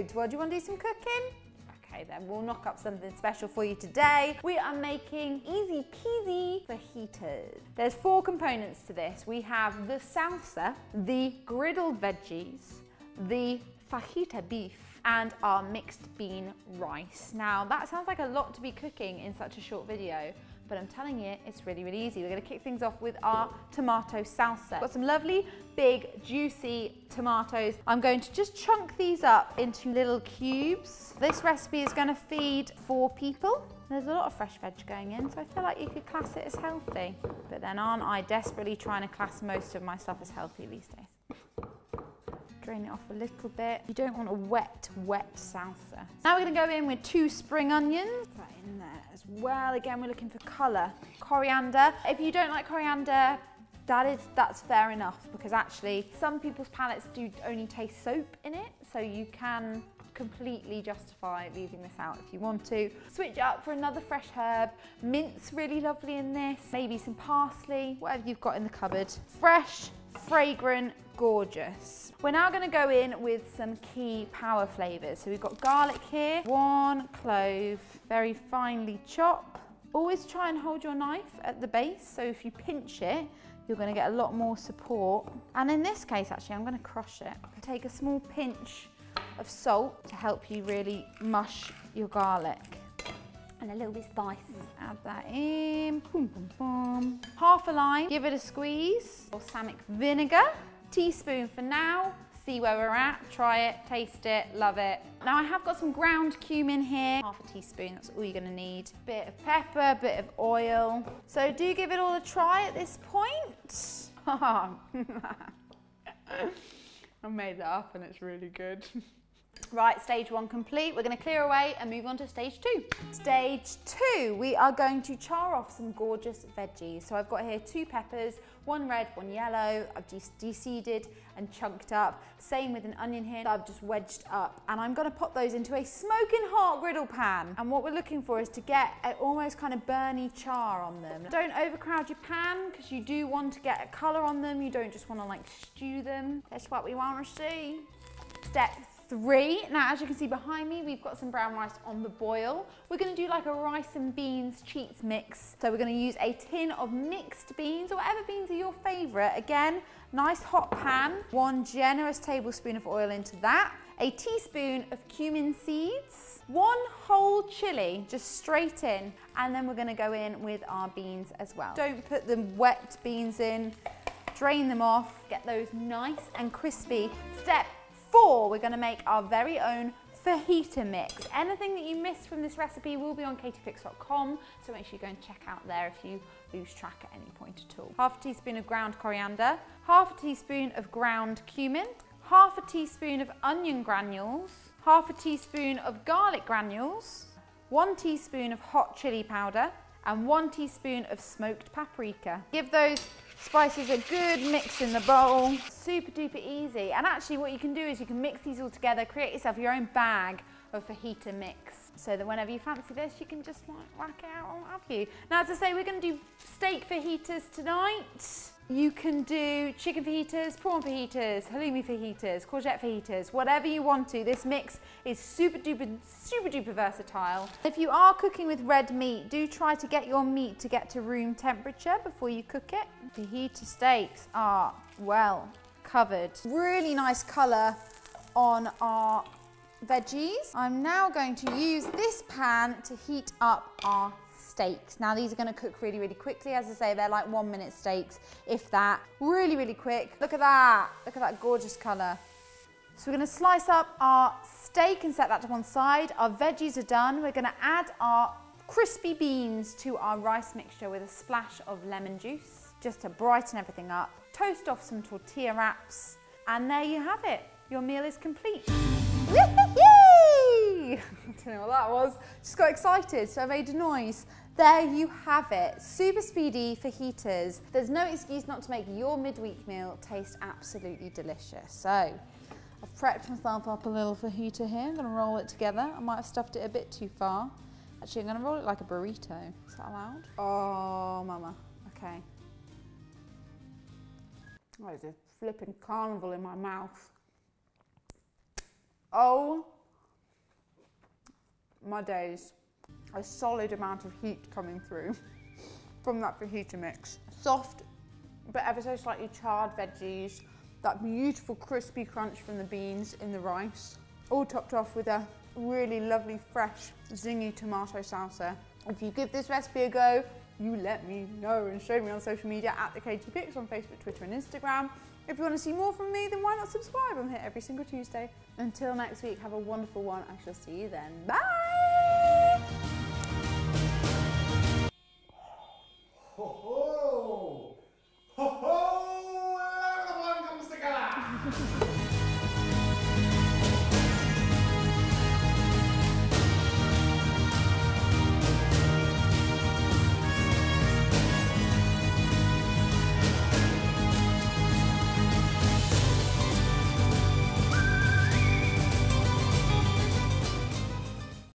good. Well, do you want to do some cooking? Okay, then we'll knock up something special for you today. We are making easy peasy fajitas. There's 4 components to this. We have the salsa, the griddled veggies, the fajita beef, and our mixed bean rice. Now, that sounds like a lot to be cooking in such a short video, but I'm telling you, it's really, really easy. We're gonna kick things off with our tomato salsa. Got some lovely, big, juicy tomatoes. I'm going to just chunk these up into little cubes. This recipe is gonna feed 4 people. There's a lot of fresh veg going in, so I feel like you could class it as healthy. But then aren't I desperately trying to class most of my stuff as healthy these days? Drain it off a little bit. You don't want a wet, wet salsa. Now we're gonna go in with 2 spring onions. Put that in there as well. Again, we're looking for color. Coriander. If you don't like coriander, that's fair enough, because actually some people's palates do only taste soap in it, so you can completely justify leaving this out if you want to. Switch up for another fresh herb. Mint's really lovely in this. Maybe some parsley, whatever you've got in the cupboard. Fresh, fragrant, gorgeous. We're now going to go in with some key power flavours. So we've got garlic here, 1 clove, very finely chopped. Always try and hold your knife at the base, so if you pinch it, you're going to get a lot more support. And in this case, actually, I'm going to crush it. Take a small pinch of salt to help you really mush your garlic. And a little bit of spice. Add that in. Boom, boom, boom. Half a lime, give it a squeeze. Balsamic vinegar. Teaspoon for now. See where we're at. Try it, taste it, love it. Now I have got some ground cumin here. Half a teaspoon, that's all you're gonna need. Bit of pepper, bit of oil. So do give it all a try at this point. I made that up and it's really good. Right, stage 1 complete. We're going to clear away and move on to stage 2. Stage 2, we are going to char off some gorgeous veggies. So I've got here 2 peppers, 1 red, 1 yellow. I've just de-seeded and chunked up. Same with an onion here that I've just wedged up. And I'm going to pop those into a smoking hot griddle pan. And what we're looking for is to get an almost kind of burny char on them. Don't overcrowd your pan, because you do want to get a colour on them. You don't just want to like stew them. That's what we want to see. Step 3. Now, as you can see behind me, we've got some brown rice on the boil. We're going to do like a rice and beans cheats mix. So we're going to use a tin of mixed beans, or whatever beans are your favourite. Again, nice hot pan. 1 generous tablespoon of oil into that. A teaspoon of cumin seeds. 1 whole chilli, just straight in. And then we're going to go in with our beans as well. Don't put the wet beans in. Drain them off. Get those nice and crispy. Step 4, we're going to make our very own fajita mix. Anything that you missed from this recipe will be on Katie.Pix.com, so make sure you go and check out there if you lose track at any point at all. Half a teaspoon of ground coriander, half a teaspoon of ground cumin, half a teaspoon of onion granules, half a teaspoon of garlic granules, 1 teaspoon of hot chili powder, and 1 teaspoon of smoked paprika. Give those spices a good mix in the bowl. Super duper easy. And actually what you can do is you can mix these all together, create yourself your own bag of fajita mix, so that whenever you fancy this, you can just like whack it out and what have you. Now, as I say, we're going to do steak fajitas tonight. You can do chicken fajitas, prawn fajitas, halloumi fajitas, courgette fajitas, whatever you want to. This mix is super duper versatile. If you are cooking with red meat, do try to get your meat to get to room temperature before you cook it. Fajita steaks are well covered. Really nice colour on our veggies. I'm now going to use this pan to heat up our steaks. Now these are going to cook really, really quickly. As I say, they're like 1-minute steaks, if that. Really, really quick. Look at that. Look at that gorgeous colour. So we're going to slice up our steak and set that to one side. Our veggies are done. We're going to add our crispy beans to our rice mixture with a splash of lemon juice, just to brighten everything up. Toast off some tortilla wraps, and there you have it. Your meal is complete. I don't know what that was. Just got excited, so I made a noise. There you have it. Super speedy fajitas. There's no excuse not to make your midweek meal taste absolutely delicious. So I've prepped myself up a little fajita here. I'm gonna roll it together. I might have stuffed it a bit too far. Actually, I'm gonna roll it like a burrito. Is that allowed? Oh, mama. Okay. Oh, there's a flipping carnival in my mouth. Oh my days. A solid amount of heat coming through from that fajita mix. Soft, but ever so slightly charred veggies, that beautiful crispy crunch from the beans in the rice, all topped off with a really lovely fresh zingy tomato salsa. If you give this recipe a go, you let me know and show me on social media at the Katie.Pix on Facebook, Twitter and Instagram. If you want to see more from me, then why not subscribe? I'm here every single Tuesday. Until next week, have a wonderful one. I shall see you then. Bye!